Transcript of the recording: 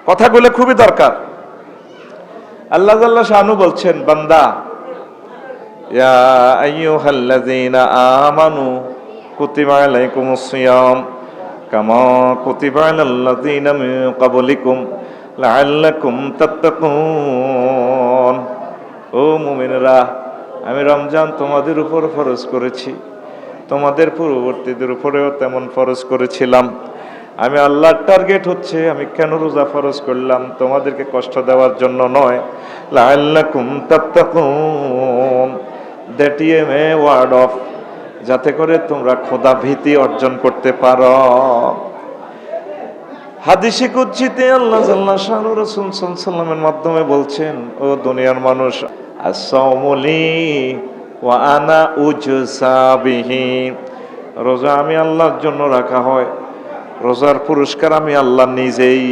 কথাগুলো খুবই দরকার। আল্লাহ জাল্লা শানু বলছেন, বান্দা ইয়া আইয়ুহাল্লাযীনা আমানু কুতিবা আলাইকুমুস সিয়াম কামা কুতিবা আলাল্লাযীনা মিন ক্বাবলিকুম লাআল্লাকুম তাত্তাকুন। ও মুমিনরা, আমি রমজান তোমাদের উপর ফরজ করেছি, তোমাদের পূর্ববর্তীদের উপরেও তেমন ফরজ করেছিলাম। আমি আল্লাহর টার্গেট হচ্ছে আমি কেন রোজা ফরজ করলাম, তোমাদেরকে কষ্ট দেওয়ার জন্য নয়। লাআল্লাকুম তাত্তাকুন, that is a word of, যাতে করে তোমরা খোদা ভীতি অর্জন করতে পারো। হাদিসে কুদসিতে আল্লাহ জাল্লা শানু রাসূল সাল্লাল্লাহু আলাইহি ওয়াসাল্লামের মাধ্যমে বলছেন, ও দুনিয়ার মানুষ, as-sawmu li ওয়া আনা উজসা বিহি, রোজা আমি আল্লাহর জন্য রাখা হয়, রোজার পুরস্কার আমি আল্লাহ নিজেই